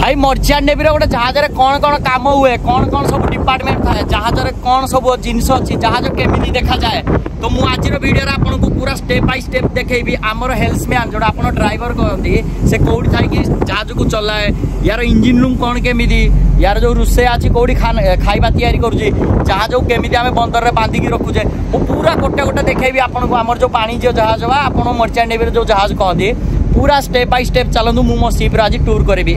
भाई merchant navy गोटे जहाज कौन कौन काम हुए कौन कौन सब डिपार्टमेंट थाए जहाज कौन सब जिनस अच्छी जहाज केमी देखा जाए तो मुझे आज वीडियो आपको पूरा स्टेप बाय स्टेप देखी आमर हेल्समैन जोड़ा आप ड्राइवर कहते से कौटी थी जहाज को चलाए यार इंजिन रूम कौन केमी यार जो रोषे अच्छी कौटी खाଇବା तैयारी करुच्ची जहाज को केमी आम बंदर में बांधिकी रखुचे वो पूरा गोटे गोटे देखी आपको आमर जो वाणिज्य जहाज बा आप मर्चेंट नेवी जो जहाज कहते पूरा स्टेप बाय स्टेप चलतु मुझे मो शिप आज टूर करी।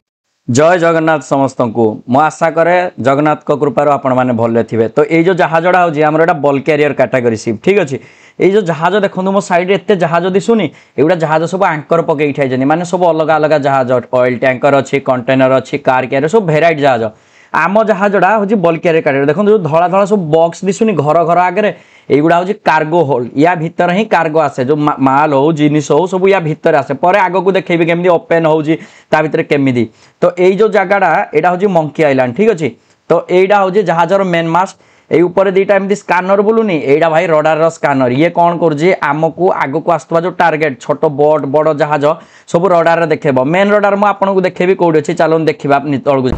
जय जगन्नाथ समस्त को मु आशा करे जगन्नाथ को कृपार आपण मैंने भले थे तो ये जो जहाजटा होमर एटा बल्क कैरियर कैटेगरी शिप ठीक अच्छे ये जो जहाज देखो मो साइड एत जहाज दिशुनी एगुड़ा जहाज सब आंकर पकई ठाई माने सब अलग अलग जहाज ऑयल टैंकर अच्छी कंटेनर अच्छी कार कैरियर सब भेराइट जहाज आम जहाजटा हूँ बल्क कैरियर कैटेगरी देखो जो धड़ा धड़ा सब बॉक्स दिशुनी घर घर आगे एगुड़ा हूँ कार्गो होल्ड या भितर ही कार्गो आसे जो माल हो जिनिस हो सब या भितर आसे पर आग को देखेबी केमती ओपन होउची ता भितर केमिदी तो ये जो जगहटा यहाँ हूँ मंकी आइलैंड ठीक अच्छे तो यहाँ हूँ जहाजर मेन मास्ट ये ऊपर दीटा एमती स्कानर बोलूनी यहाँ भाई रडार स्कानर ये कौन कर आमको आग को आसुवा जो टार्गेट छोट बोट बड़ जहाज सब रडार देखेब मेन रडार मुझे आपको देखेबी कौटी अच्छे चलो देखा तौक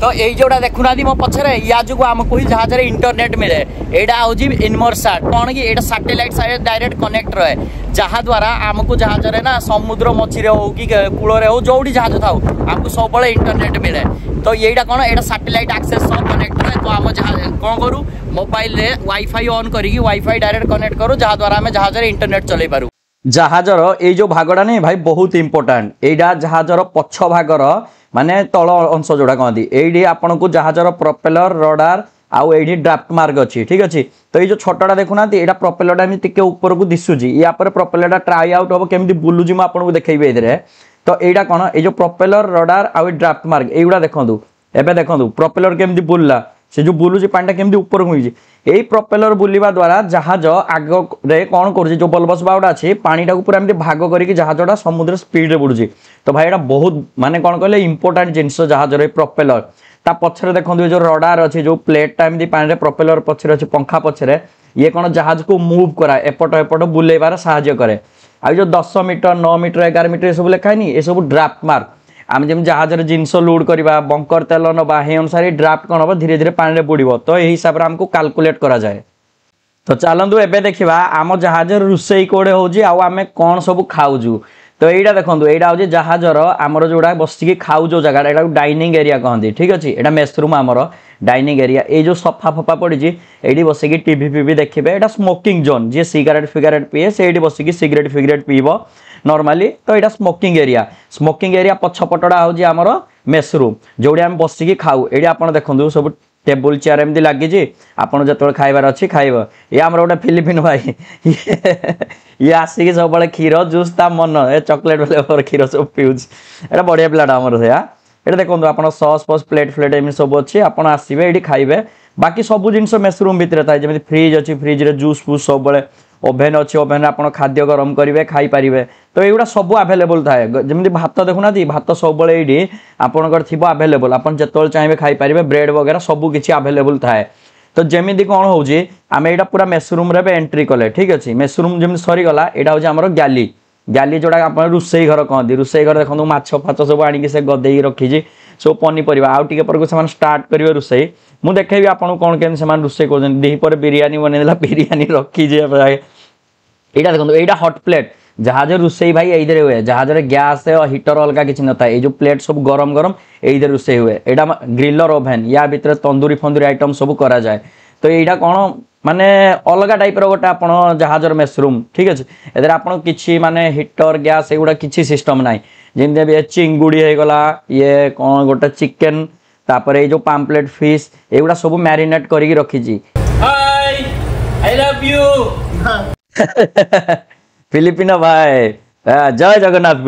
तो यही जोड़ा देखुना मो पछरे या जो आमको ही जहाज इंटरनेट मिले यहाँ हूँ इनमरसाट कौन कि यहाँ सैटेलाइट साइड डायरेक्ट कनेक्ट रहे जहाँ द्वारा आमको जहाज ना समुद्र मझी हो कि कूल हो जो जहाज था आमको सब इंटरनेट मिले तो यहाँ कौन यहाँ सैटेलाइट एक्सेस सब कनेक्ट रहे तो आम जहाज कौन करूँ मोबाइल रे वाईफाई ऑन करी वाईफाई डायरेक्ट कनेक्ट करूँ जहाँ द्वारा आम जहाज इंटरनेट चलई पारू। जहाजर ये जो भागटा नहीं भाई बहुत इंपोर्टाट यहाँ जहाजर पछ भागर माने तल अंश जोड़ा कहती ये आपन को जहाजर प्रोपेलर रडार आउ ये ड्राफ्ट मार्क अच्छी ठीक अच्छे तो ये जो छोटा देखुना यहाँ प्रोपेलर टे ऊपर को दिशुची या प्रोपेलर ट्राई आउट हम केमी बुलूची मुझे देखी तो यहाँ कौन ये जो प्रोपेलर रडार आउ ड्राफ्ट मार्क युवा देखूँ एवं देखूँ प्रोपेलर केमी बुलला से जो बुलूची पानी केमी ऊपर को यही प्रोपेलर बुलवा द्वारा जहाज आग कौन कर जो बल्बस बाउटा अच्छी पानीटा को पूरा भाग करके जहाजटा समुद्र स्पीड में बुड़ुची तो भाई यहाँ बहुत माने कौन कहले इंपोर्टाट जिनस जहाजर प्रोपेलर ता पछरे देखो जो रडार अच्छी जो प्लेटा एमती पानी प्रोपेलर पछरे अच्छे पंखा पछरे ये कौन जहाज को मुव कराए एपट एपट बुलेबार साहाय्य करे आ जो 10 मीटर 9 मीटर 11 मीटर ये सब लिखाएनी ये सब ड्राफ्ट मार्क आम जमी जहाज जिनस लोड करवा बंकर तेल नवा हे अनुसार ड्राफ्ट कौन हम धीरे धीरे पानी बुड़ब तो यही हिसाब से आमको कैलकुलेट करा जाए तो चलतु एबे देखा आम जहाज रोषे कौड़े होमें कौन सब खाऊजु तो यहाँ देखो यहाँ हूँ जहाजर आमर जोड़ा बसिकी खाऊ जो जगह यहाँ डाइनिंग एरिया कहते ठीक अच्छे यहाँ मेसरूम आमर डाइनिंग एरिया ये जो सफा फफा पड़ी ये बसिकी टीवी फीवी देखिए यहाँ स्मोकिंग जोन जी सिगारेट फिगारेट पीए से बसिकी सिगरेट फिगरेट पीब नॉर्मली तो यहाँ स्मोकिंग एरिया पछपटा हूँ आमर मेसरूम जोड़ी आम बसिकी खाऊ ये आप देखो सब टेबुल चेयर एमती लगी आपड़ जो खाइबार अच्छी खाइब ये आम गोटे फिलिपिन भाई ये आसिक सब क्षीर जूस ता मन ए चॉकलेट फ्लेवर क्षीर सब पीऊँ एटा बढ़िया पिलाटा आमर से ये देखो आप सस फस प्लेट फ्लेट एम सब अच्छी आप आसवे ये खाइबे बाकी सब जिन मेसरूम भितर था जमी फ्रिज अच्छी फ्रिज रे जूस फूस सब ओभेन अच्छी ओभेन आप खाद्य गरम करेंगे खाईपारे तो युवा सब आभेलेबल थाए जमी भात देखुना भात सब ये आपंकर थी आभेलेबल आप जो चाहिए खाईपारे ब्रेड वगैरह सब किसी आभेलेबल थाए तो जमी कौन हो आम यहाँ पूरा मेसरूम रे एंट्री कले ठीक अच्छे मेसरूम जमी सरीगला यहाँ हूँ आम गैली गैली जोड़ा आप रोषे घर कहते रोषे घर देखो माछ फाच सब आनिक से गदे रखी सब पनीपरिया आउ टे पर स्टार्ट करेंगे रोषे मुझे देखेबी आपको कौन केमती रोषे कर दीपर बिरियानी बनईला बिरियानी रखी यहाँ देखो यहाँ हट प्लेट जहाज रोषे भाई ये हुए जहाज गैस हिटर अलग किसी न था ये जो प्लेट सब गरम गरम ये रोषे हुए यहाँ ग्रिलर ओभेन या भितर तंदूरी फंदूरी आइटम सब करा जाए तो यहाँ कौन माने अलग टाइप गोटे आप जहाजर मेसरूम ठीक अच्छे ये आप माने हिटर गैस एगुड़ा किसी सिस्टम ना जमी चिंगुड़ी होगला ये कौन गोटे चिकेन तापर ये जो पाम्पलेट फिश एगुड़ा सब मैरिनेट करके रखी फिलिपिन भाई जय जगन्नाथ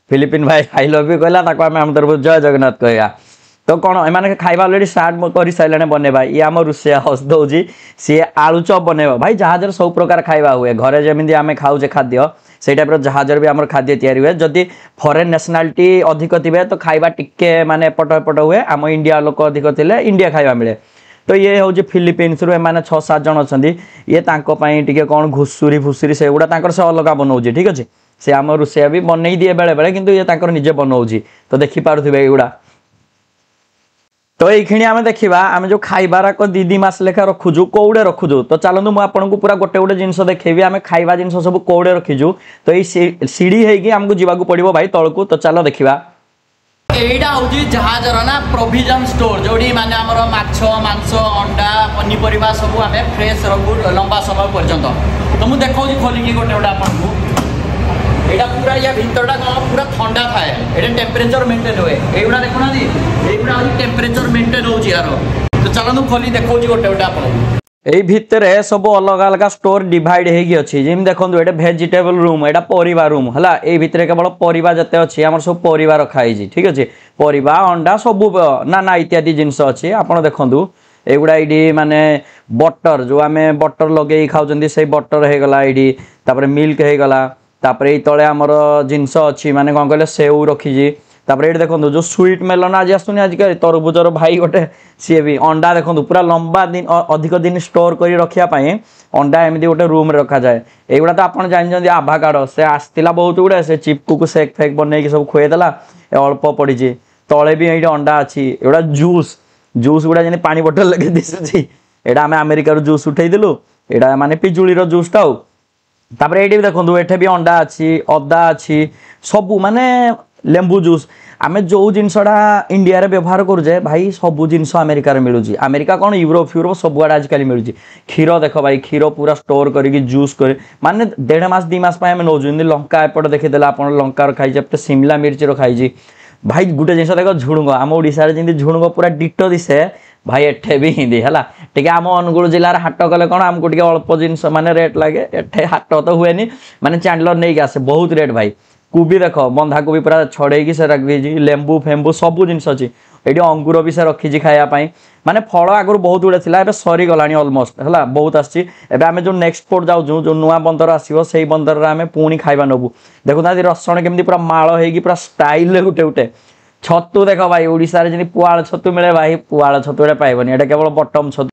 फिलिपिन भाई आई लव यू कहला आम तरफ जय जगन्नाथ कहया तो कौन एम खाଇବା अलरेडी स्टार्ट कर सारे बनवा ये आम रोषिया हस दौर सी आलू चप बनवा भाई जहाज सब प्रकार खाଇବା हुए घरे जमी आम खाऊे खाद्य से टाइप जहाजर भी आम खाद्य तैयारी हुए जदि फॉरेन नेशनालिटी अधिक थे तो खाଇବା टिके माने एपट एपट हुए आम इंडिया लोक अधिक थे इंडिया खाଇବା मिले तो ये हूँ फिलिपिन्स रु एम 6-7 जन अच्छा ये टे कौन घुसुरी फुसुरी से गुड़ा से अलग बनाऊे ठीक अच्छे से आम रोषिया भी बनई दिए बेले बेले किंतु ये निजे बनाऊँ तो देखिपे युवा तो ये आम देखा आम जो खाइबार दी दी मास लेखा रखुचु कौड़े रखुचु तो चलतु मुझे आपको पूरा गोटे गोटे जिन देखी आम खाइबा जिन सब कौड़े रखीचु तो ये सीढ़ी होगी आमको जावाक पड़ो भाई तलू तो चलो देखा एटा हूँ जहाजर ना प्रोविजन स्टोर जो माने आमर माछ मांस अंडा पनीपरिया सब आम फ्रेश रखू लंबा समय पर्यंत तो मुझे देखा खोलिकी गोटे गोटे आपको यहाँ पूरा या भितरटा कौन पूरा ठंडा थाए ये टेम्परेचर मेंटेन हुए युवा देखुना युवा हूँ टेम्परेचर मेंटेन हो यार तो चलू खोली देखा गोटे गोटे आपको এই ভিতরে সব अलग अलग स्टोर डिवाइड होगी अच्छी जमी देखो ये भेजिटेबल रूम यहाँ परिवा रूम है ये भितर केवल परिवा जिते अच्छी आम सब परिवा रखाई ठीक अच्छे परिवा अंडा सब नाना इत्यादि जिनस अच्छी आपड़ देखूँ एगुड़ा ये माने बटर जो आम बटर लगे खाऊँ से बटर हो गला ये मिल्क हो गला ये तले आमर जिनस अच्छी माने कौन कहले सेव रखी तापर ये देखो जो स्वीट मेलन आज आसुनी आजिकल तरबुजर भाई गोटे सी भी अंडा देखो पूरा लंबा दिन अधिक दिन स्टोर कर रखापी अंडा एमती गोटे रूम रखा जाए युवा तो आप जानते आभाकाड़ से आसला बहुत गुड़े से चिपकू को सेक फेक बनई सब खुएदेला अल्प पड़ी तले भी ये अंडा अच्छी एगुड़ा जूस जूस गुड़ा जमी पानी बोतल लगे दिशुची यहाँ आम अमेरिकार जूस उठेलु यहाँ माने पिजुलीर जूसटा तापर ये देखो ये भी अंडा अच्छी अदा अच्छी सबू माने लेंबू जूस आम जो जिनसटा इंडिया रे व्यवहार करुचे भाई सब जिनस अमेरिका मिलूँ अमेरिका कौन यूरोप यूरोप सब आड़े आजिकल मिलूँ क्षीर देख भाई क्षीर पूरा स्टोर करके जूस कर माने 1.5 मास 2 मास आम नौ लंका एपट देखीदे आप लंकार खाई शिमला मिर्च खाई भाई गोटे जिन देख झुड़ुंग आम ओडिशा जमी झुड़ुंग पूरा डिटो दिशे भाई एठे भी हिंदी है टे आम अनुगुल जिलार हाट कले कौन आमको टे अल्प जिनस माने रेट लगे एठे हाट तो हुए माने चांडलर नहीं आसे बहुत रेट भाई कोबी देख बंधा कोबी पूरा छड़े से रखी लेंबू फेम्बू सब जिनस अच्छी ये अंगूर भी से रखी खायापाई माने फल आगुरी बहुत गुड़े थी सरीगला अलमोस्ट है बहुत आम जो नेक्स्ट पोर्ट जाऊँ जो नुआ बंदर आसो से बंदर आम पुणी खाଇବା नबू देखुना रसण केमती पूरा माड़ होगी पूरा स्टाइल गोटे गोटे छतु देख भाई ओडिशा जी पुआल छतु मिले भाई पुआल छतु पाइबनी ये केवल बटम छतु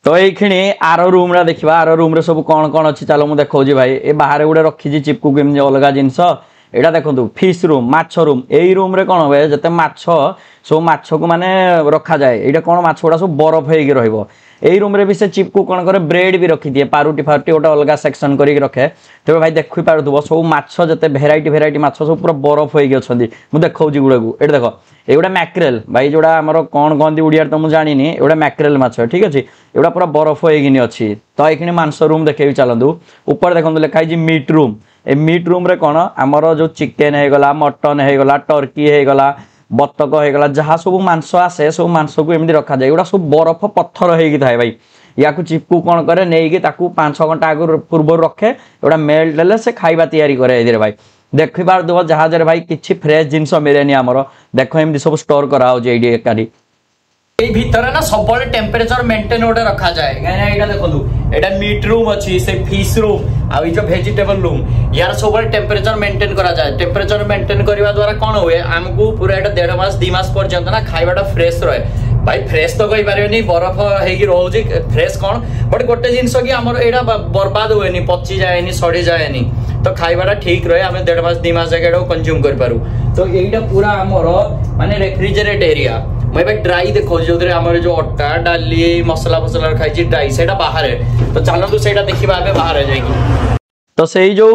तो ये आर रूम रे देखा आर रूम रे सब कौन कौन अच्छी चलो मुझे देखा भाई ये बाहर गोटे रखी चिपकू केमती अलग जिनस यहाँ देखो फिश रूम माछ रूम यही रूम रे कौन हुए जिते माछ सब माछ को माने रखा जाए ये कौन माछ गुड़ा सब बरफ होगी रही रूम रे भी से चिपकू कौन करे ब्रेड भी रखी दिए पारुटी फारुटी गोटे अलग सेक्शन करके रखे तेज भाई देखी पार्थ्व सब माछ जिते भेराइटी भेराइटी माछ सब पूरा बरफ होगी अच्छा मुझे देखा गुड़ा को ये देख एगुड़ा मैक्रेल भाई जोड़ा आमर कौन कहते ओडिया तो मुझे जानी एगुड़ा मैक्रेल माछ ठीक अच्छे एगुड़ा पूरा बरफ होगी अच्छी तो ये मांस रूम देखे चलतु ऊपर देखो लिखाई मीट रूम ए मीट रूम रे कौन आमर जो चिकेन होगला मटन होगला टर्की होगला बतक होगला जहाँ सब मांस आसे सब मांस को एमती रखा जाए एगुड़ा सब बरफ पत्थर होगी थाए भाई या चिपकू कौन करे नहीं 5-6 घंटा आगु पूर्व रखे एगुड़ा मेल्ट देले से खाଇବା तैयारी करे भाई देखी पार देव जहाज भाई किसी फ्रेश जिनस मिलेनि आमर देख एमती सब स्टोर कराई भितर ना सब टेम्परेचर मेंटेन गोटे रखा जाए कहीं देखो यहाँ मीट रूम अच्छी से फिश रूम आ जो भेजिटेबल रूम यार सब टेम्परेचर मेंटेन करा जाए टेम्परेचर मेंटेन करने द्वारा कौन हुए आमको पूरा 1.5 मास 2 मास पर्यंत ना खाइबाटा फ्रेश रहे भाई फ्रेश तो कही पारे बरफ होगी रोचे फ्रेश कौन बट गोटे जिनस कि आमर यहाँ बर्बाद हुए पची जाए सड़ी जाए तो खाइबाटा ठीक रहे आम 1.5 मास 2 मास जगह कंज्यूम करूँ तो यहाँ पूरा आमर माने रेफ्रिजरेट एरिया मैं ड्राई देखो जो जो अटा डाली मसला फसला खाई ड्राई से बाहर है तो चलतु से देखा बाहर जाएगी तो से जो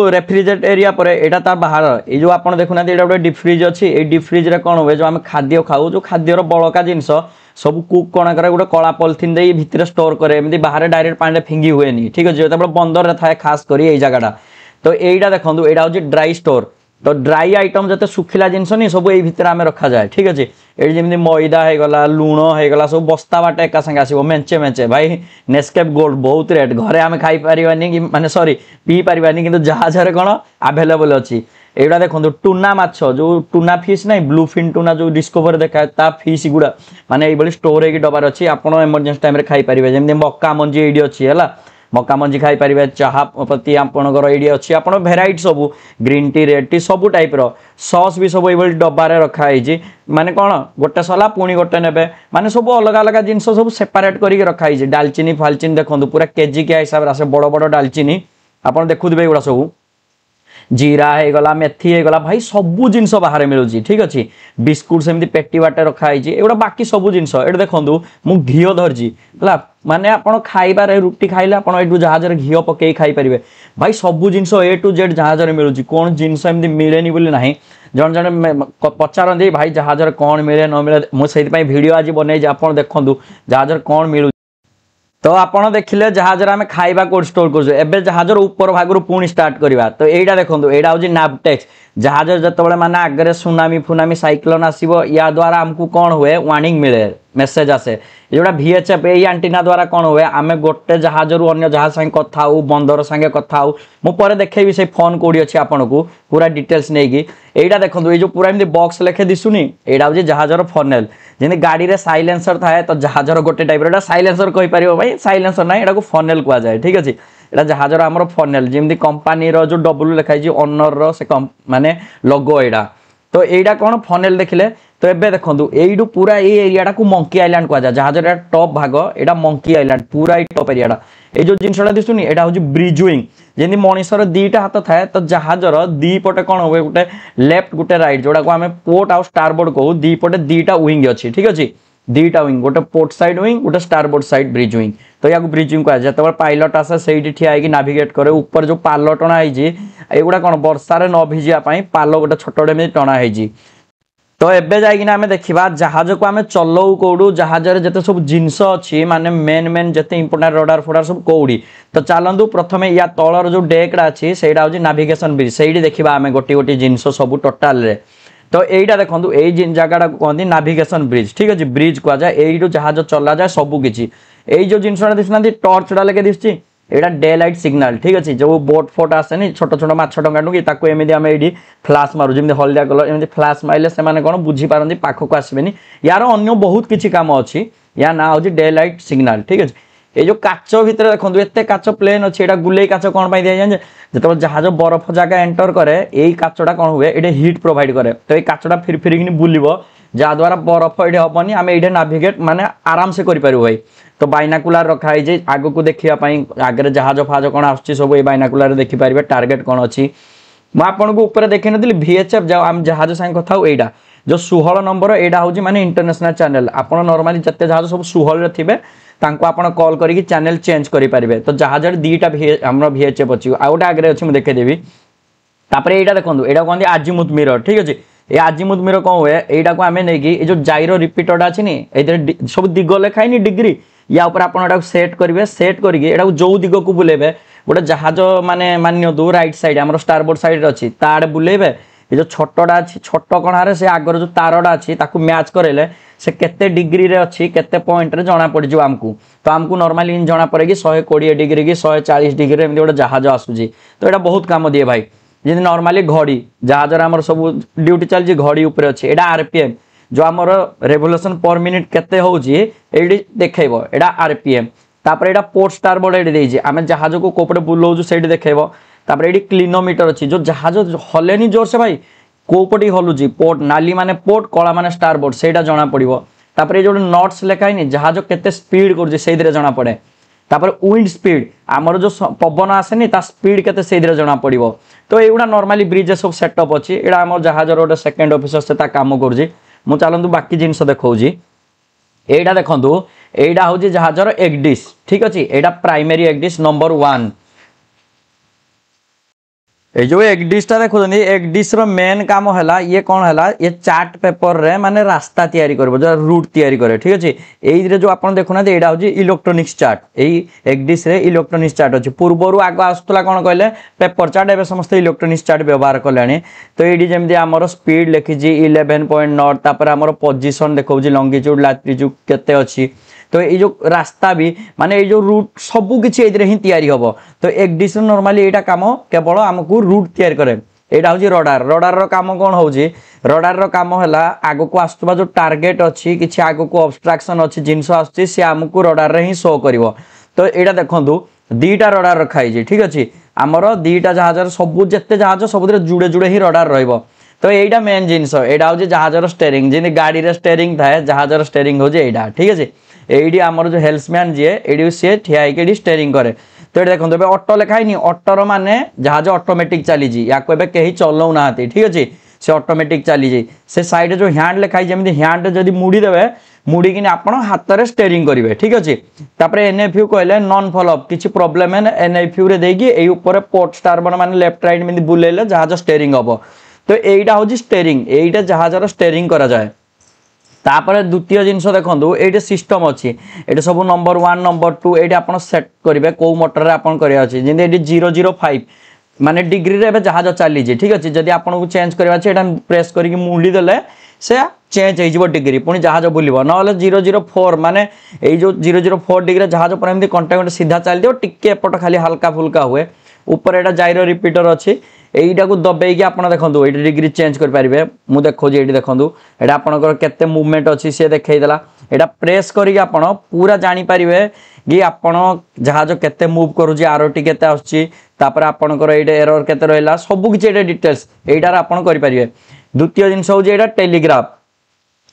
रेफ्रिजरेट एरिया पर एटा तार बाहर ये जो आप देखुना ये गोटे डीप फ्रिज अच्छी ये डीप फ्रिज रे कौन हुए जो आम खाद्य खाऊ जो खाद्यर बड़का जिनस सब कुक कौन करे गोटे कला पॉलिथिन दे भितर स्टोर करे एमती बाहर डायरेक्ट पानी फिंगी हुए ठीक अच्छे जो बंदर रे थाए खास कर जगह तो यहीटा देखो यहाँ हूँ ड्राई स्टोर तो ड्राई आइटम जो सुखिला जिनस नहीं सब ये भितर आम रखा जाए ठीक अच्छे ये जमी मैदा होगला लुण होगला सब बस्ता बाट एका संगे आसो मेंचे मेंचे भाई नेस्केप गोल्ड बहुत रेट घरे आम खाई पारिबानी कि माने सॉरी पी पारिबानी किंतु जहाज रे कौन अवेलेबल अच्छी एटा देखो टूना माछ जो टूना फिश नहीं ब्लू फिन टूना जो डिस्कवर देखा ता फिश गुड़ा माने ये स्टोर होगी डबार अच्छी आप इमरजेंसी टाइम खाई पारे जमी मक्का मंजी ये अच्छी है मक्का मंजी खाई पारे चाहा पत्ती आपणकर ये अच्छी आप भेराइटी सब ग्रीन टी रेड टी सब टाइप सॉस भी सब ये डबारे रखाई माने कौन गोटे सला पुणी गोटे ने माने सब अलग अलग जिनस सब सेपरेट करके रखाई डालचीनी फालचीनी देखो पूरा केजी क्या हिसाब से बड़ बड़ डालचीनी आप देखुवे एगुड़ा सब जीरा हो गला मेथी हो गला भाई सबू जिनस बाहर मिलूँ ठीक अच्छे बिस्कुट सेमती पेटी बाटे रखाई एगुड़ा बाकी सब जिनस ये देखूँ मु घी धरजी है माने आपड़ खाइबार रुटी खाइले आप जहाज घी पकई खाई पारे भाई सबू जिनस ए टू जेड जहाज मिलूँ कौन जिनस एमती मिलेनि बोली ना जन जन पचारती भाई जहाज कौन मिले न मिले मुझे वीडियो आज बनई आप देखूँ जहाज कौन मिलू तो आपड़ देखिले जहाज आम खाइबा कोड स्टोर कर जहाज ऊपर भाग पुणी स्टार्ट करवा तो यहाँ देखो यहाँ हूँ नाभटेक्स जहाज जो माने आगे सुनामी फुनामी साइक्लोन आसो या द्वारा आमको कौन हुए वार्निंग मिले मेसेज आसे जोड़ा VHF यही एंटीना द्वारा कौन हुए आम गोटे जहाज रु अन्य जहाज संगे कथा हो बंदर संगे कथा हो मुझे देखेबी से फोन कौड़ी अच्छे आपन को पूरा डिटेल्स नहीं यहाँ देखो ये जो पूरा एमती बॉक्स लेखे दिशुनी यहाँ हूँ जहाजर फनेल जमी गाड़ी रे साइलेंसर थाए तो जहाजर गोटे टाइप साइलेंसर कही पार भाई साइलेंसर ना यहाँ फनेल कहुए ठीक अच्छे यहाँ जहाजर आमर फनेल जमी कंपानी जो डब्ल्यू लिखाई ओनर से माने लोगो यहाँ तो यहाँ कौन फनेल देखिले तो ये देखो यू पूरा ये एरिया को मंकी आइलैंड कहुए जहाज टॉप भाग यहाँ मंकी आइलैंड पूरा टॉप एरिया ये जो जिनसा दिशुनी यहाँ हूँ ब्रिज विंग जमी मनीषर दीटा हाथ थाए तो जहाजर दी पटे कौन हुए गोटे लेफ्ट गोटे राइट जोड़ा को आम पोर्ट आउ स्टारबोर्ड कहू दी पटे दीटा विंग अच्छी ठीक अच्छे दीटा विंग गोटे पोर्ट साइड विंग गोटे स्टारबोर्ड साइड ब्रिज विंग तो या ब्रिज विंग कहुए जो पायलट आसे से ठिया नाविगेट करे ऊपर जो पाल टणा एगुड़ा कौन बर्षार न भिजापी पाल गोटे छोटे टणा तो एबे जाइकिना आमे देखिबा जहाज को आमे चलऊ कोडू जहाज रे जते सब जिंस अछि माने मेन जते इंपोर्टेंट रडार फोडार सब कोडी तो चलंदु प्रथमे या तळर जो डेकडा अछि सेडा होजी नेविगेशन ब्रिज सेडी देखिबा आमे गोटी गोटी जिंस सब टोटल रे तो एटा देखंतु एई जिन जगाडा को कहंदी नेविगेशन ब्रिज ठीक अछि ब्रिज को जाय एइडो जहाज चला जाय सब किछि एई जो जिंसडा दिसनांती टॉर्च डा लेके दिसछि एटा डे लाइट सिग्नल ठीक अच्छे जो बोट फोट आसेनी छोट छोट माछ टंगाटू कि एमती आम ये फ्लाश मारू जमी हलदिया कलर एमती फ्लाश मारे से कौन बुझीपारती पाखक आसबेनि यार अन्य बहुत किसी कम अच्छी या ना हूँ डे लाइट सिग्नल ठीक अच्छे ये जो काच भितर देखो एत काच प्लेन अच्छे यहाँ गुले काच कौन पाई दिया जाए जो जहाज बरफ जगह एंटर करे यही काचटा कौन हुए ये हिट प्रोवाइड करे तो ये काचटा फिर फिर बुलव जहाद्वारा बरफ ये हेनी आम ये नाविगेट माने आराम से करें भाई तो बाइनाकुलार रखाई आग को देखापी आगे जहाज फाज कौन आसुच्छी सब ये बाइनाकुलार देखिपारे टार्गेट कौन अच्छी मुझे आपको ऊपर देखी नी VHF जाओ आम जहाज संगे कथा हो यहाँ जो 16 नंबर यहाँ हूँ माने इंटरनेशनल चैनल आप नॉर्मली जिते जहाज सब 16 थे आपड़ कॉल करके चैनल चेंज करेंगे तो जहाज दीटा आम VHF अच्छी आउ गोटे आगे अच्छी मुझे देखेदेवी तापर यहाँ देखो यहाँ कहते आजिमुथ मिरर ठीक अच्छे ये आजिमुथ मिरर कौन हुए यहाँ को आम नहीं जो जाइरो रिपीटरटा अच्छी ये सब दिग लिखाई डिग्री या ऊपर आप सेट करेंगे सेट करके जो दिग को बुलेबे गोटे जहाज माने मान्यतु राइट साइड आम स्टारबोर्ड साइड अच्छी ताड़े बुलेबे ये जो छोटा अच्छी छोट कणारे से आगर जो तारटा अच्छी मैच करेले से केते डिग्री रे अच्छी केते पॉइंट रे जना पड़ आमको तो आमको नॉर्मली जना पड़े कि 120 डिग्री कि 140 डिग्री एमती गोटे जहाज आसूची तो यहाँ बहुत काम दिए भाई जी नॉर्मली घड़ी जहाज आमर सब ड्यूटी चलती घड़ी उपर अच्छे यहाँ RPM जो आमर रेवोल्यूशन पर मिनिट केते होउची एडी देखैबो एडा RPM तापर एडा पोर्ट स्टारबोर्ड एडी देइची आमे जहाज को कोपडे बुलौजु सेडी देखैबो तापर एडी क्लिनोमीटर अछि जो जहाज हलेनी जोर से भाई कोपडी हलुची पोर्ट नाली माने पोर्ट कळा माने स्टारबोर्ड सेटा जणा पड़िबो तापर ए जो नॉट्स लेखाइनी जहाज केते स्पीड करछि सेदिरे जणा पड़े तापर विंड स्पीड आमर जो पवन आसेनी ता स्पीड केते सेदिरे जणा पड़िबो तो एगुडा नॉर्मली ब्रिज सब सेटअप अछि एडा आमर जहाज रोड सेकंड ऑफिसर से ता काम करछि मु चलतु बाकी जिनस देखौजी एटा देखंतु एटा हूँ जहाजर एग डिश ठीक अच्छे एटा प्राइमरी एग डिश नंबर 1 ये जो एग डिशटा देखुଛନ୍ତି एग डिश रो मेन काम हैला ये कौन हैला ये चार्ट पेपर रे माने रास्ता तैयारी करबो जो रूट तैयारी करे ठीक अछि एई रे जो आपण देखुना एटा होजी इलेक्ट्रॉनिक्स चार्ट एई एग डिश रे इलेक्ट्रॉनिक्स चार्ट अछि पूर्वरु आगो आस्तला कोन कहले पेपर चार्ट एबे समस्त इलेक्ट्रॉनिक्स चार्ट व्यवहार करलानी तो एडी जेमदी हमर स्पीड लिखि जी 11.0 तापर हमर पोजीशन देखौजी लॉन्गिट्यूड लैटिट्यूड केते अछि तो ये जो रास्ता भी माने ये जो रूट सबू किसी ही तैयारी हम तो एक डिश नॉर्मली यहाँ कम केवल आमको रूट तैयारी करे यहाँ हूँ रडार रडार रो काम कौन हो रडार रो काम है आग को आसुवा जो टार्गेट अच्छी किसी आग को ऑब्स्ट्रक्शन अच्छी जिनस आसुची आमको रडार रे ही शो कर तो यहाँ देखूँ दीटा रडार रखाई ठीक अच्छे आमर दीटा जहाज सबू जिते जहाज सब जुड़े जुड़े ही रडार रही तो यहाँ मेन जिनस यहाँ हूँ जहाजर स्टेरिंग जी गाड़ी रे स्टेरिंग थाए जहाजर स्टेरिंग हो ठीक अच्छे एडी आमर जो हेल्समैन जी एडी सी ठिया स्टेरिंग करे तो ये देखो ए ऑटो लिखाई ऑटोर माने जहाज ऑटोमेटिक चली या कहीं चलाऊ ना ठीक अच्छे से ऑटोमेटिक चली से साइड जो हैंड लिखाई जमी हैंड जब मुड़ीदे मुड़ी कि आप हाथ में स्टेयरिंग करेंगे ठीक अच्छे तापर एनएफयू कहले नॉन फॉलोअप किसी प्रोब्लेम है एनएफयू रे देकी एई ऊपर पोर्ट स्टारबोर्ड माने लेफ्ट राइट में बुलेले जहाज स्टेयरिंग हम तो यहीटा हूँ स्टेयरिंग यहीटा जहाजर स्टेयरिंग करा जाए तापर द्वितीय जिनस देखो ये सिस्टम अच्छी ये सब नंबर 1 नंबर 2 ये आप सेट करेंगे कौ मोटर आपन करिया अछि जेंदे 005 माने डिग्री रे जहाज चली ठीक अच्छे जदि आपको चेंज करवा अछि एटा प्रेस करके मुड़ी देले से चेंज हो डिग्री पुणी जहाज बुलव ना 004 माने ये जो 004 डिग्री जहाज पर एमती कंटाक्ट सीधा चलती टिके एपट खाली हल्का फुल्का हुए ऊपर एटा जाइरो रिपीटर अच्छी यहीटा को दबेकी आप देखो ये डिग्री चेंज करेंगे मुझे देखो ये देखो यहाँ आपंकर केते मूवमेंट अच्छी सी देखला यहाँ प्रेस करके आप पूरा जानीपारे कि आपड़ जहाज केते मूव करुँच आरटी केते आसपर आपंकर ये एरर केते रहा सबकि ये डिटेल्स यहीटार आप करेंगे द्वितीय जिनस हूँ यहाँ टेलीग्राफ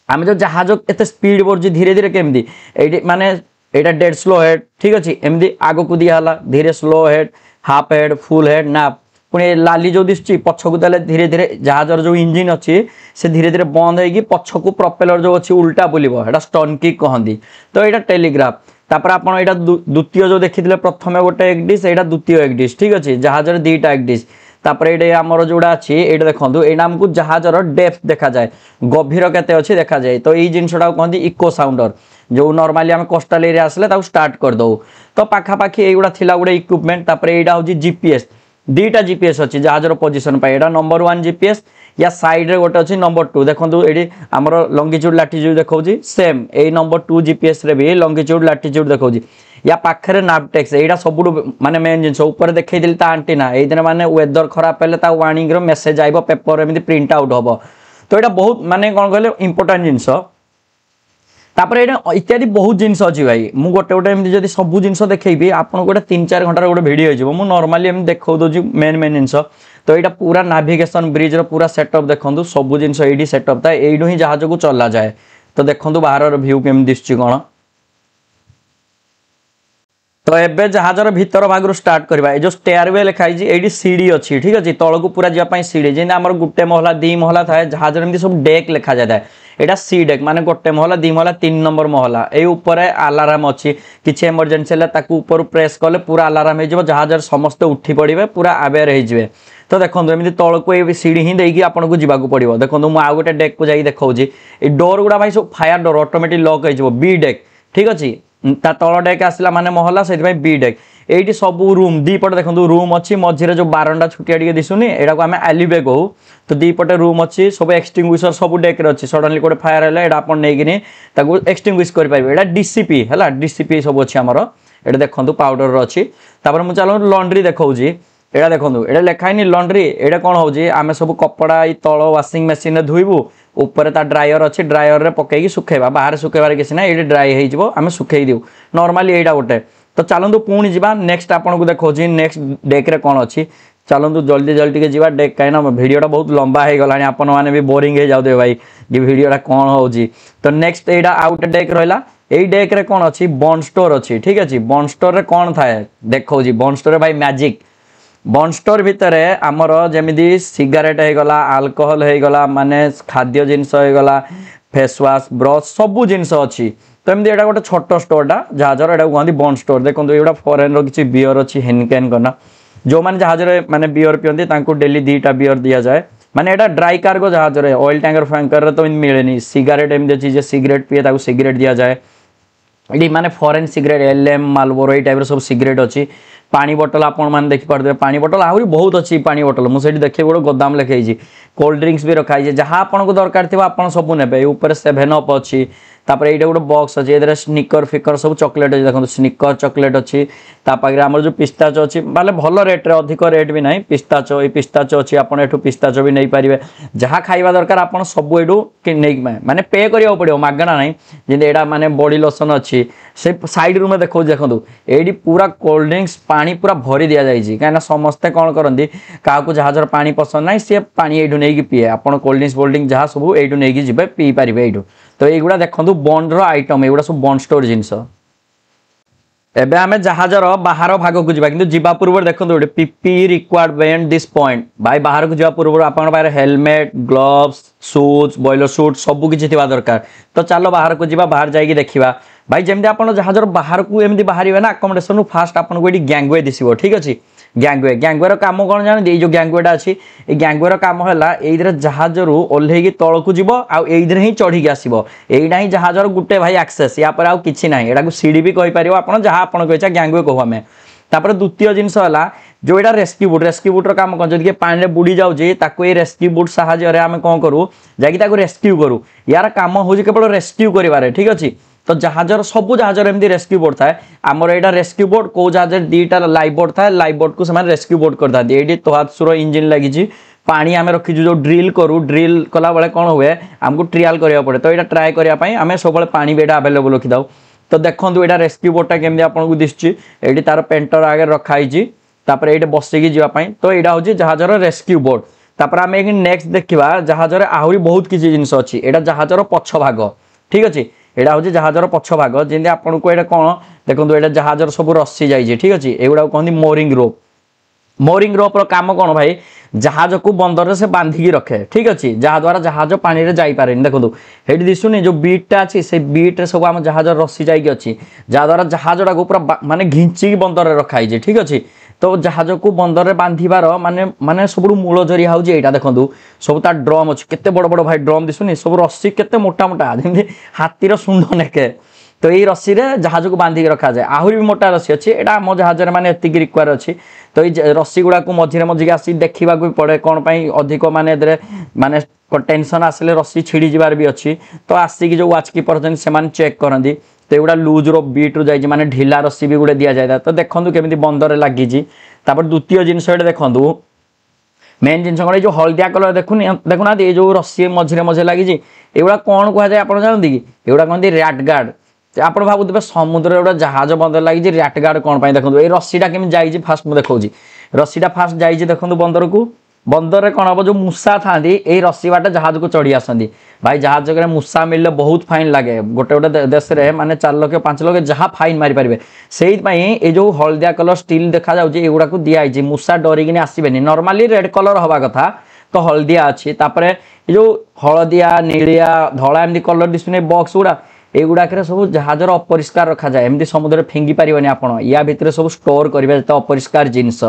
आम जो जहाज एत स्पीड बढ़ुची धीरे धीरे केमती ये माने यहाँ डेड स्लो हेड ठीक अच्छे एमती आग को दिहला धीरे slow head half head full head ना पुणी लाली जो दिशुची पछकू देले धीरे धीरे जहाजर जो इंजिन अच्छी से धीरे धीरे बंद होगी पछकू प्रोपेलर जो अच्छी उल्टा बुलिबो एटा स्टन किक कहंदी तो यहाँ टेलीग्राफ तापर आप द्वितीय जो देखी प्रथम गोटे एक डिश यहाँ द्वितीय एक डिश ठीक अच्छे जहाजर दुईटा एक डिश तापर ये आमर जोड़ा अच्छी ये देखो ये आमको जहाजर डेप्थ देखा जाए गभीर केते अच्छी देखा जाए तो ये जिनटा कहते इको साउंडर जो नॉर्मली आम कोस्टल एरिया आसले स्टार्ट करदे तो पाखापाखि युवा थिला गोटे इक्विपमेंट तापर यहाँ हूँ जीपीएस दुईटा जीपीएस अच्छी जहाजर पोजिशन पाई एटा नंबर 1 जीपीएस या साइड रे गोटे अच्छी नंबर 2 देखो ये आमर लंगिट्यूड लाटिट्यूड देखो सेम यही नंबर 2 जीपीएस रे भी लंगिट्यूड लाटिट्यूड देखो या पाखे नावटेक्स यहाँ सब माने मेन जिन ऊपर देखी आंटीना ये दिन माने वेदर खराब है वार्निंग मेसेज आइब पेपर एमती प्रिंट आउट हम तो यहाँ बहुत माने कौन कहले इंपोर्टाट जिनस तापर ये इत्यादि बहुत जिनस अच्छी भाई मुझे गोटे गोटे एमती सब जिनस देखी आपको गोटे 3-4 घंटार गोटे भिडियो हो नॉर्मली एम देखो दूसरी मेन मेन जिनस तो यहाँ पूरा नाविगेशन ब्रिज पूरा सेटअप देखो सब जिनस ये सेटअप था यू ही जहाज को चला जाए तो देखो बाहर व्यू केम दिशुची कौन तो एबे जहाजर भीतर भाग स्टार्ट करवा जो स्टेयरवे लिखाई ये सीढ़ी अच्छी ठीक अच्छे तल को पूरा जावाई सीढ़ी जमी आम गोटे महला 2 महला थाए जहाजर एमती सब डेक लिखा जाए यहाँ सी डेक माने गोटे महला 2 महला 3 नंबर महला ये ऊपर अलाराम अच्छी किसी इमरजेंसी ऊपर प्रेस कले पूरा अलाराम हो जहाजर समस्ते उठी पड़े पूरा अवेयर हो तो देखो एमती तल को ये सीढ़ी ही देकी आपको जावाक पड़ो देखो मुझे आउ गोटे डेक को जाकि देखा डोर गुड़ा भाई सब फायर डोर ऑटोमेटिक लॉक हो बी डेक ठीक अच्छे ता तल डेक आसला माने महला से बी डेक ये सब रूम दीपटे देखो रूम अच्छी मझे जो बारंडा छुटिया टे दिशुनी यहाँ को आम एलिवे कहू तो दीपटे रूम अच्छी सब एक्सटिंग्विशर सब डेक्रे अच्छी सडनली गोटे फायर है यहाँ आप एक्सटिंग्विश करेंगे डीसीपी है डीसीपी सब अच्छी आमर ये देखो पाउडर अच्छी तापर मुझे चलो लॉन्ड्री देखा यहाँ देखो ये लिखाई लॉन्ड्री ये कौन हो आम सब कपड़ा तल वाशिंग मेसीन धोइबू ऊपर ता ड्रायर अच्छी ड्रायर रे पकईकी सुखेबा बाहर सुखेबार किसी ना ये ड्राई हो आम सुखई दू नॉर्मली यहाँ गोटे तो चलतु पुणी जा नेक्स्ट आपको देखो नेक्स्ट डेक रे कौन अच्छी चलतु जल्दी जल्दी जी डेक कहीं भिडियोटा बहुत लंबा हो गला आपण मैंने भी बोरिंग हो जाते भाई ये भिडियोटा कौन हो तो नेक्स्ट यहाँ आउ गोटे डेक रहा यही डेक रे कौन अच्छी बॉन्ड स्टोर अच्छी ठीक अच्छे बॉन्ड स्टोर रे कौन थाए देखो बॉन्ड स्टोर भाई मैजिक बॉन्ड स्टोर भितर आमर जमी सिगारेट हो गला अल्कोहल हो गला माने खाद्य जिनस हो गला फेस वाश ब्रश सबू जिनस अच्छी तो एमती यहाँ गोटे छोट स्टोरटा जहाजर यहाँ कहते बॉन्ड स्टोर देखो ये फॉरेन किसी बियर अच्छी हेनकेन करना जो मैंने जहाज माने बियर पिंती डेली 2टा बियर दि जाए माने यहाँ ड्राई कार्गो जहाज ऑयल टैंकर फैंकर तो मिले सिगारेट एमती अच्छी सिगरेट पिए सिगरेट दि जाए ये माने फॉरेन सिगरेट एलएम मालबोरो ये टाइप सब सिगरेट अच्छी पानी बोतल आप देखिए पानी बोतल आहरी बहुत अच्छी पानी बोतल मुझे देखिए गोटे गोदाम लिखाई कोल्ड ड्रिंक्स भी रखाई जहाँ आपको दरकार थी आप सब ने ऊपर 7 अप अच्छी तापर ये गोटे बॉक्स अच्छी ये स्निकर फिकर सब चॉकलेट अच्छी देखो स्निकर चॉकलेट अच्छी तापाखे आम जो पिस्ताचो अच्छी माने भल रेट्रे अधिक रेट भी ना पिस्ताचो ये पिस्ताचो अच्छी आपड़ एठू पिस्ताचो भी नहीं पारे जहाँ खाଇବା दरकार आप सब एठू माने पे करा पड़ो मागणा ना जमी यहाँ माने बॉडी लोशन अच्छी से साइड रूम देखो देखो ये पूरा कोल्ड ड्रिंक्स पानी पूरा भरी दि जाए कहीं समस्ते कौन करती क्या जहाजर पानी पसंद ना सी पानी ये नहीं पीए आप कोल्ड ड्रिंक्स फोल्ड ड्रिंक्स जहाँ सब ये नहीं जी पी पारे ये तो युवा देखो बॉन्ड आइटम युवा सब बॉन्ड स्टोर जिनस एबे आमे जहाजर बाहर भाग को जीवा किंतु जीवा पूर्व देखंतु गोटे PP required beyond this point भाई बाहर को जीवा पूर्व आपन पारे helmet gloves shoes boiler suit सब किछि थिबा दरकार तो चलो बाहर को जीवा बाहर जाई देखिबा भाई जेमति आपन जहाजर बाहर को एमति बाहरिबे ना अकोमोडेशन फास्ट आपन को एडी गैंगवे दिसिबो ठीक अछि गैंगवे रो काम कोन जान ए जो गैंगवेटा अछि ए गैंगवे रो काम होला एइदरे जहाजरु ओल्हेगी तळ को जीवो आ एइदरे ही चढ़ी के आसीबो एइडा ही जहाजर गुटे भाई एक्सेस या पर आ किछि नाही एडा को सीडी भी कहि परिबो आपन जहा आपन कहैछा गैंगवे कहू हमें तापर द्वितीय जिंस होला जो एडा रेस्क्यू बोट रो काम कोन जदि के पानी रे बुडी जाउ जे ताको ए रेस्क्यू बोट सहायता रे हमें कोन करू जाकी ताको रेस्क्यू करू यार काम होजी केवल रेस्क्यू करिवारे ठीक अछि तो जहाजर सब जहाजर एमती रेस्क्यू बोट थाए आमर एटा रेस्क्यू बोट को जहाजर दीटा लाइफ बोट थाए लाइफ बोट को समान रेस्क्यू बोट करता एडी तोहात्सुर इंजिन लागि पानी आमे रखी जो ड्रिल करू ड्रिल कला बेले कोन हुए हमको ट्रायल करिया पड़े तो एटा ट्राई करिया पई आमे सब बेले पानी बेटा अवेलेबल रखि दाउ तो देखंतु एटा रेस्क्यू बोटा केमदी आपन को दिसची एडी तार पेंटर आगे रखाई छी तापर एटे बसि की जीवा पई तो एटा होची जहाजर रेस्क्यू बोट तापर आमे नेक्स्ट देखिबा जहाजर आहुरी बहुत किछि जिंस अछि एटा जहाजर पछ भाग ठीक अछि एडा होची जहाजर पछ भाग जेंदे आपन को एडा कोन देखंतु एडा जहाजर सब रस्सी जाई छी ठीक अछि एगुडा कहंदी मोरिंग रोप रो काम कोन भाई जहाज को बंदर रे से बांधी की रखे ठीक अछि जहा द्वारा जहाज पानी रे जाई पारे देखंतु हेडी दिसुनी जो बीटटा अछि से बीट रे सब हम जहाज रस्सी जाई की अछि जहा द्वारा जहाजडा को पूरा माने घिंची की बंदर रे रखाई छी ठीक अछि तो जहाज को बंदर रे बांधीबार माने माने सबरु मूल जरी हाउजी एटा देखंतु सब ता ड्रम अछि केते बड़ बड़ भाई ड्रम दिसुनी सब रस्सी केते मोटा मोटा जेंदे हाथीर सुंड नेके तो ये रस्सी रे जहाज को बांधी के रखा जाए आहुरी भी मोटा रस्सी अछि एटा मो जहाज रे माने एति रिक्वायर अछि तो ये रस्सी गुडा को मझिरे मझिके आसी देखिबा को पड़े कोन पई अधिक माने एदरे माने टेंशन आसले रस्सी छिड़ी जिबार भी अछि तो आसी की जो वॉच कीपर जन से माने चेक करंदी तो एगुडा लूज रो बीट रो जाई माने ढिला रस्सी भी गुडे दिया जाय तो देखंतु केमिति बंदर लागि जी तापर द्वितीय जिंस एटा देखंतु मेन जिंस कोन जो हलदिया कलर देखुनी देखुना ए जो रस्सी मझिरे मझे लागि जी एगुडा कोन कहै जाय आपण जानନ୍ତି कि एगुडा कहंदी रैट गार्ड आपण भाबुतबे समुद्र एगुडा जहाज बंदर लागि जी रैट गार्ड कोन पई देखंतु ए रस्सीटा केमि जाई जी फास्ट मु देखौजी रस्सीटा फास्ट जाई जी देखंतु बंदर को बंदर रे कोन अब जो मुसा थांदी ए रस्सी बाटे जहाज को चढ़ी आसंदी भाई जहाज रे मुसा मिलले बहुत फाइन लागे गोटे गोटे देश रे माने 4 लाख 5 लाख जहा फाइन मारी परिबे सेहि पई ए जो हलदिया कलर स्टील देखा जाउ जे एगुडा को दिया आइजी मुसा डरी किने आसीबेनी नॉर्मली रेड कलर हवा कथा तो हलदिया अछि तापरे ए जो हलदिया नीलिया धळा एमदी कलर दिसुने बॉक्स गुडा एगुडा करे सब जहाजर अपरिष्कार रखा जाए एमदी समुद्र फेंगी पारिबनी आपण या भितरे सब स्टोर करिवे त अपरिष्कार जिंस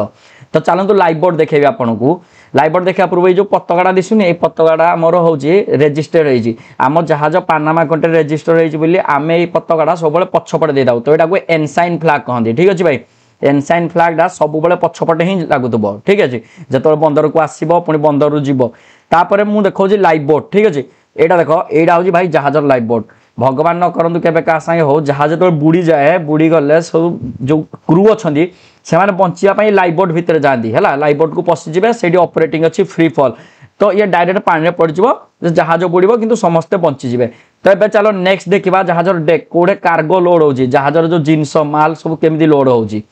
तो चलंतु लाइव बोर्ड देखेबे आपण को लाइव बोर्ड देखा पूर्व जो पताकाडा दिसुनी ए पताकाडा हमर होउची रजिस्टर होईची हम जहाज पानामा कंट्री रजिस्टर होईची बोली आमे ए पताकाडा सबले पछपटे दे दाउ तो एटा को एनसाइन फ्लैग कहंदी ठीक अछि भाई एनसाइन फ्लैग डा सब बेले पछपटे ही लागुतबो ठीक अछि जतोल बंदर को आसीबो पुनी बंदर रु जीवो तापरे मु देखौजी लाइव बोर्ड ठीक अछि एटा देखो एटा होउची भाई जहाजर लाइव बोर्ड भगवान न करंतु केबे का संगे हो जहाज तो बुडी जाए बुडी गले सब जो क्रू अछंदी से माने बंचिया पई लाइव बोट भीतर जांदी हला लाइव बोट को पसि जिवे सेडी ऑपरेटिंग अछि फ्री फॉल तो ये डायरेक्ट पानी रे पड़ जिवो जहाज बुडीबो किंतु समस्त बंची जिवे तो एबे चलो नेक्स्ट देखिबा जहाजर डेक कोडे कार्गो लोड होजी जहाजर जो जिंस माल सब केमदी लोड होजी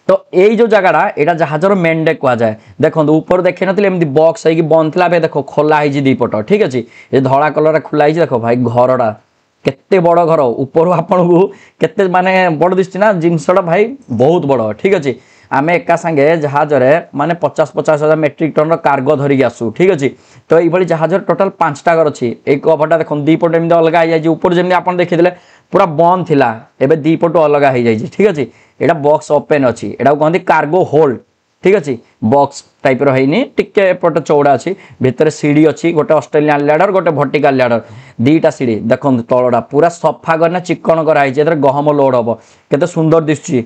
तो यही जो जगहटा एटा जहाजर मेन डेक कह जाए देखो ऊपर देखे नथिले एमदी बॉक्स है कि बंद थिला बे देखो खोला है जी दीपट ठीक अछि ए धळा कलर खुला है देखो भाई घरडा केते बड़ घर ऊपर आपन को केते माने बड़ दिसछि ना जिंसडा भाई बहुत बड़ ठीक अछि आमे एका संगे जहाज रे माने 50,000 मेट्रिक टन कार्गो धरि के आसु ठीक अछि तो एई भली जहाज टोटल 5टा घर अछि एक कभटा देखो दीपट एमदी अलगा है ऊपर जेमदी आपन देखिदिले पूरा बंद थिला एबे दीपट अलगा है जाई ठीक अछि एटा बॉक्स ओपन अछि एटा कहंदी कार्गो होल्ड ठीक अछि बॉक्स टाइप रो हैनी टिके एपट चौड़ा अछि भितर सीडी अछि गोटे ऑस्ट्रेलियन लैडर गोटे वर्टिकल लैडर दीटा सीडी देखन तळडा पूरा सफा करना चिकन करा है जेतर गहम लोड हबो केते सुंदर दिसछि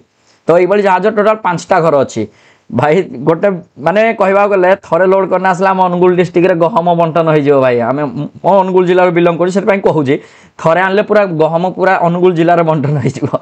तो एई बली जहाज टोटल 5टा घर अछि भाई गोटे माने कहबा गले थरे लोड करना असला हम अनुगुल डिस्ट्रिक्ट रे गहम बंटन होई जो भाई हमें अनुगुल जिल्ला रो बिलोंग करी सेट पई कहूजी थरे आनले पूरा गहम पूरा अनुगुल जिल्ला रो बंटन होई जो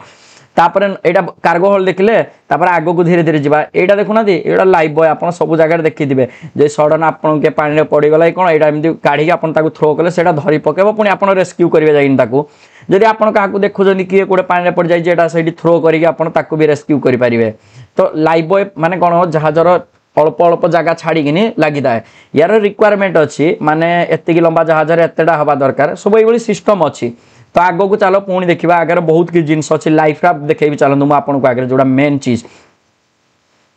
तापर एटा कार्गो होल्ड देखले तापर आगो को धीरे धीरे जिबा एटा देखुना दी एटा लाइव बॉय आपन सब जगह देखि दिबे जे सडन आपन के पानी रे पड़ी गला कोन एटा एमदी काढी के आपन ताको थ्रो करले सेटा धरि पकेबो पुनी आपन रेस्क्यू करिवे जाइन ताको जदि आपन काकू देखु जनी किए कोडे पानी रे पड़ जाई जेटा सेठी थ्रो करी के आपन ताको भी रेस्क्यू करि परिवे तो लाइव बॉय माने कोन जहाजर अल्प अल्प जगह छाड़ी किनी लागि दाए यार रिक्वायरमेंट अछि माने एत्ते की लंबा जहाज रे एत्तेडा हवा दरकार सब एई बली सिस्टम अछि तो आग को चलो पुणी देखा आगे बहुत किसी जिनस अच्छी लाइफ राफ्ट देखी चलते मुझे आपको आगे जो मेन चीज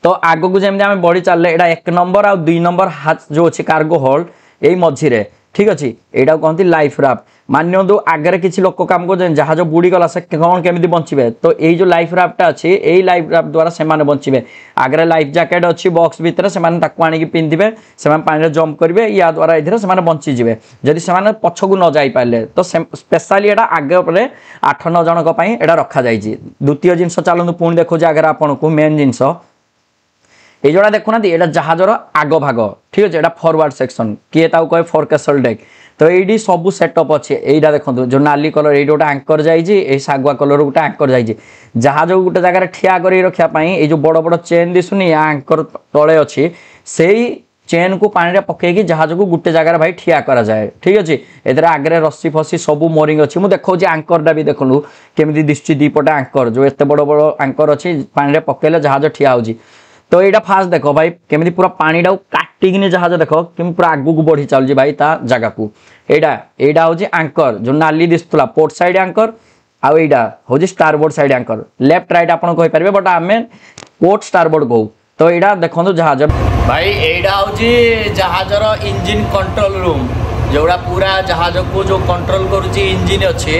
तो आग को जमी आम बढ़ी चलले यहाँ 1 नंबर आ 2 नंबर हाथ जो अच्छे कार्गो होल्ड यही मझीरे ठीक अच्छे यहाँ कहते लाइफ राफ्ट मानू आगे किसी लोक कम कर जहाज बुड़ी गला से कौन केमी बचे तो ये जो लाइफ राफ्टा अच्छी यही लाइफ राफ्ट द्वारा से बचे आगे लाइफ जैकेट अच्छी बॉक्स भितर से आनी पिंधे से पानी जंप करेंगे या द्वारा ये बंचीजे जदि से पछकू न जाई पारे तो स्पेशली यहाँ आगे 8-9 जनक यहाँ रखा जाए। द्वितीय जिनस चलते पुणी देखो आगे आपन को मेन जिनस ये जोड़ा देखुना ये जहाजर आग भाग ठीक अच्छे यहाँ फॉरवर्ड सेक्शन किए कहे फोरकेसल डेक तो ये सब सेटअप अच्छे यहाँ देखो जो नाली कलर ये गोटे आंकर जाइए शागुआ कलर गोटे आंकर जाइए जहाज गोटे जगह ठिया कर रखापी ये जो बड़ बड़ चेन दिशुनी या आंकर तले अच्छी से चेन को पानी पकईकि जहाज को गोटे जगह भाई ठिया करा जाए ठीक अच्छे एथेर आगे रस्सी फसी सब मोरिंग अच्छी मुझे देखा आंकरटा भी देखु केमी दिशुची दीपटे आंकर जो एत बड़ बड़ आंकर अच्छी पानी पकईले जहाज ठिया हो तो यहाँ फास्ट देख भाई केमी पूरा पानी टाक काटिकी जहाज देख केमी पूरा आगू को बढ़ी चलुची भाई ता जगह को यहाँ हूँ आंकर जो नाली दिशुला पोर्ट साइड आंकर आईटा हूँ starboard side Anchor left right आप कहींपारे बट आम पोर्ट स्टारबोर्ड कहू तो यहाँ देखो जहाज भाई यहाँ हूँ जहाजर इंजिन कंट्रोल रूम जोड़ा पूरा जहाज को जो कंट्रोल करुच्ची इंजिन अच्छे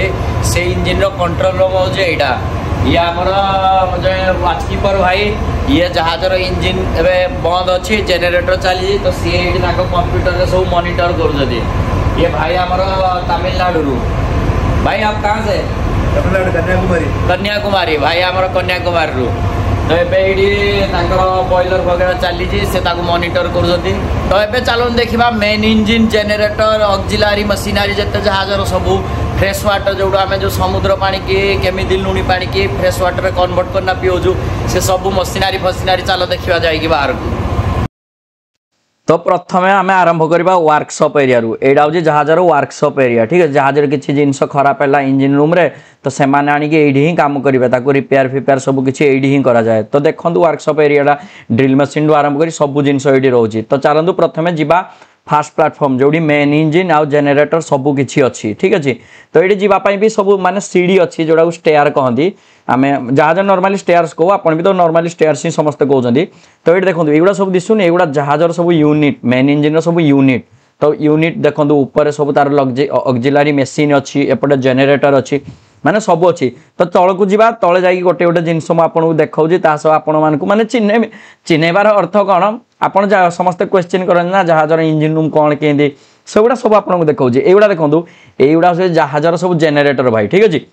से इंजिन कंट्रोल रूम हूँ यहाँ ये आमर वाचकीपर भाई ये जहाजर इंजिन एवं बंद अच्छी जेनेरेटर चली तो सी कंप्यूटर सब मॉनिटर कर ये भाई आमर तमिलनाडु भाई आप कहाँ से कन्याकुमारी कन्याकुमारी भाई आमर कन्याकुमारी तो ये बॉयलर वगैरह चली से मॉनिटर कर तो ये चलो देखा main engine generator auxiliary machinery जिते जहाजर सबू फ्रेश वाटर जोड़ा आम जो समुद्र पानी की केमी लुणी पानी की फ्रेश वाटर कन्वर्ट करना पीऊँ से सब मशीनरी फसीनरी चलो देखा जाए बाहर को। तो प्रथम आम आरंभ करवा वर्कशॉप एरिया यहाँ हूँ जहाजर वर्कशॉप एरिया ठीक है जहाज किसी जिनस खराब है इंजिन रूम रे तो से ही काम करेंगे रिपेयर फिपेयर सब किसी ही करा जाए तो देखो वर्कशॉप एरिया ड्रिल मशीन आरंभ कर सब जिनस ये रोचे तो चलतु प्रथम जा फास्ट प्लाटफर्म जो मेन इंजिन आउ जेनेरेटर सबू किसी अच्छी ठीक अच्छे तो ये जावाई भी सब माने सीढ़ी अच्छी जोड़ा स्टेयर कहती आम जहाज नॉर्मली स्टेयर्स कहू आपन भी तो नॉर्मली स्टेयर्स ही समस्ते कहते तो ये देखो युवा सब दिशुनि ये जहाजर सब यूनिट मेन इंजिन सब यूनिट तो यूनिट देखो ऊपर सब तार ऑक्सिलरी मशीन अच्छी एपटे जेनेरेटर अच्छी माने सब अच्छी तो तल को जीवा तले जाकि गोटे गोटे जिनस मुझे देखा आपण मानू चिन्हबार अर्थ कौन आपड़ समस्ते क्वेश्चन करते ना जहाजर इंजिन रूम कौन केंदी सेगुड़ा सब आपको देखा ये देखो युवा जहाजर सब जेनेरेटर भाई ठीक अच्छे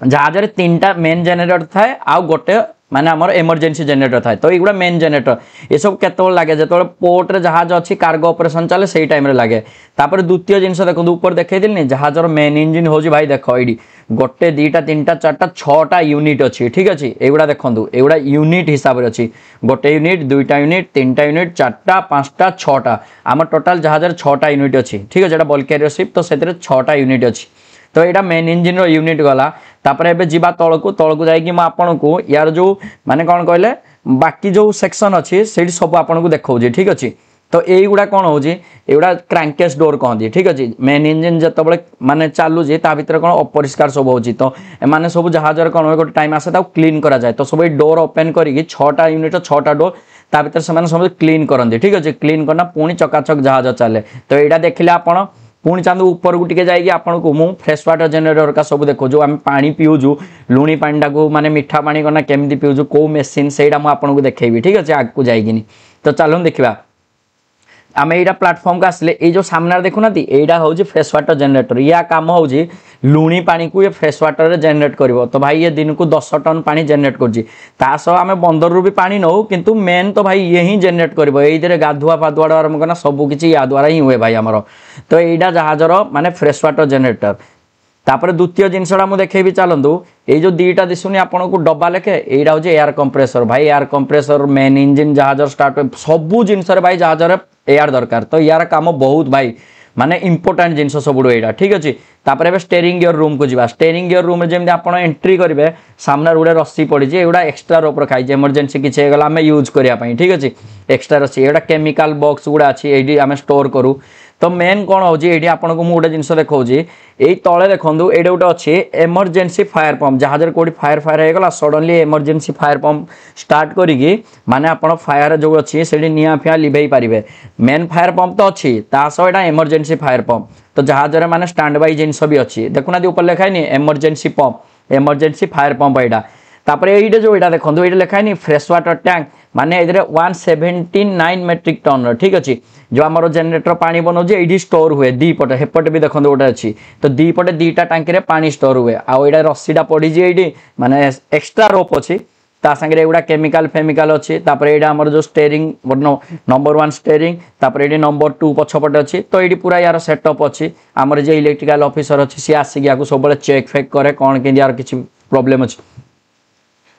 जहाज 3टा मेन जेनेरेटर थाए आ गोटे माने आमर इमरजेंसी जेनेरेटर थाए तो ये मेन जेनेरेटर ये सब केतल लगे जो पोर्ट रे जहाज अच्छी कार्गो ऑपरेशन चले से टाइम लगे तापर द्वितीय जिनस देखो ऊपर देखी जहाजर मेन इंजिन हो भाई देख ये गोटे 2टा 3टा 4टा 6टा यूनिट अच्छी ठीक अच्छे ये देखो ये यूनिट हिसाब से अच्छी गोटे यूनिट 2टा यूनिट 3टा यूनिट 4टा 5टा 6टा आम टोटाल जहाज 6टा यूनिट अच्छी ठीक अच्छे बल्क कैरियर शिप तो से 6टा यूनिट अच्छी तो यहाँ मेन इंजिन यूनिट गला तापर एबे जीवा तलकू जाकि आपण को यार जो माने कौन कहले बाकी जो सेक्शन अच्छी से सब आपको देखा ठीक अच्छे तो युवा कौन हो क्रांकेस डोर कहती ठीक अच्छे मेन इंजिन जो माने चलुची ता भीतर कौन अपरिष्कार सब हो तो माने सब जहाजर कौन गोटे टाइम आसे क्लीन करा जाए तो सब डोर ओपन करके 6टा यूनिट 6टा डोर ता भीतर से सब क्लीन करते ठीक अच्छे क्लीन करना पुणी चकाचक जहाज चले तो यहाँ देखिले आपण पुणी चाहते ऊपर को टिके जाइए आपन को मु फ्रेश वाटर जेनेरेटर का सब देखो जो आम पानी पीऊँ लुणी पानी टाक माने मीठा पानी करना केमती पीऊँ कौ मेसीन से मुझे देखी ठीक अच्छे आग को जाइए तो चलो देखा आम यहाँ प्लाटफर्म को आसिले ये जो सामने देखुना यहाँ हूँ फ्रेश वाटर जेनेरेटर या काम हूँ लुणी पानी को ये फ्रेश वाटर रे जेनेरेट कर तो भाई ये दिन को 10 टन पानी जेनेरेट कर आम बंदर रू भी पानी नौ किंतु मेन तो भाई ये ही जेनेरेट कर गाधुआ फाधुआ आरम्भ करना सबकि या द्वारा ही हुए भाई आमर तो यहाँ जहाजर माने फ्रेश वाटर जेनेरेटर तापर द्वितीय जिनसा मुझे देखेबी चलतु ये जो 2टा दिशुनि आपन को डब्बा लेखे यहाँ हूँ एयर कंप्रेसर भाई एयर कंप्रेसर मेन इंजिन जहाजर स्टार्ट सबू जिनस भाई जहाजर एयर दरकार तो यार काम बहुत भाई माने इंपोर्टेंट जिनस सब यहाँ ठीक अच्छे तापर एबे स्टेयरिंग गियर रूम को जीवा स्टेयरिंग गियर रूम जमी आप एंट्री करेंगे सामने गोटे रस्सी पड़ी एगुड़ा एक्सट्रा रोप रखाई इमरजेंसी किसी होगा आम यूज करने ठीक अच्छे एक्सट्रा रस्सी एटा केमिकल बॉक्स गुड़ा अच्छी ये आम स्टोर करूँ तो मेन कौन होची एठी आपन को मु गोटे जिंस देखौची एई तळे देखंदु एडे गोटे अछि इमरजेंसी फायर पंप जहाज रे कोडी फायर हे गला suddenly emergency fire pump start करिकी माने आपन फायर जो अछि सेडी निया फिया लिभेई पारिबे मेन फायर पंप तो अछि ता सो एटा इमरजेंसी फायर पंप तो जहाज रे माने स्टैंड बाय जिंस भी अछि देखुना दी ऊपर लिखाय नि emergency pump emergency fire pump एटा तापर एइडे जो एटा देखंदु एइडे लिखाय नि फ्रेश वाटर टैंक माने एदरे 179 मेट्रिक टन ठीक अछि जो हमरो जनरेटर पानी बनौ जे एडी स्टोर हुए दी पटे हेपटे भी देखंदु ओटा अछि तो दी पटे दीटा टांकी रे पानी स्टोर हुए आ एडा रस्सीडा पड़ी जे एडी माने एक्स्ट्रा रोप अछि ता संगे एगुडा केमिकल फेमिकल अछि तापर एडा हमर जो स्टीयरिंग नंबर 1 स्टीयरिंग तापर एडी नंबर 2 पछपटे अछि तो एडी पूरा यार सेटअप अछि हमर जे इलेक्ट्रिकल ऑफिसर अछि सी आसी याको सबले चेक फेक करे कोन के यार किछि प्रॉब्लम अछि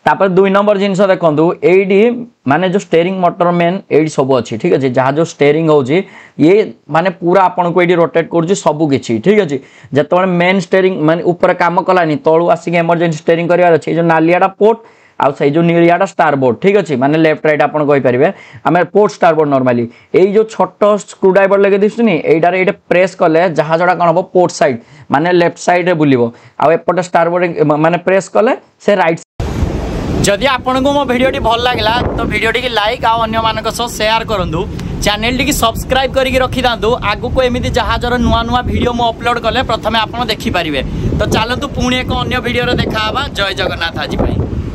तापर 2 नंबर जिंस देखंदु एडी माने जो स्टीयरिंग मोटर मेन एडी सब अछि ठीक अछि जहा जो स्टीयरिंग होउची ये माने पूरा आपन को एडी रोटेट करछि सब किछि ठीक अछि जतोळे मेन स्टीयरिंग माने ऊपर काम कलानी तळु आसी के इमरजेंसी स्टीयरिंग करिवार अछि जो नालियाडा पोर्ट आ सही जो नीलियाडा स्टार बोर्ड ठीक अछि माने लेफ्ट राइट आपन कहि परिबे हमें पोर्ट स्टार बोर्ड नॉर्मली एई जो छोटो स्क्रू ड्राइवर लगे दिसुनी एइडा रे एडे प्रेस कले जहा जडा कोन हो पोर्ट साइड माने लेफ्ट साइड रे बुलिबो आ एपटे स्टार बोर्ड माने प्रेस कले से राइट जदि आपन को मो वीडियो भल लागला तो वीडियो टी लाइक आ अन्य मानक सह शेयर करंदु चैनल टी सब्सक्राइब करके रखि दांदु आगु को एमिति जहाजर नुआ नुआ वीडियो मो अपलोड कले प्रथमे आपन देखि परिबे तो चलतु पुणी एक अन्य वीडियो रे देखा हबा जय जगन्नाथ आज भाई।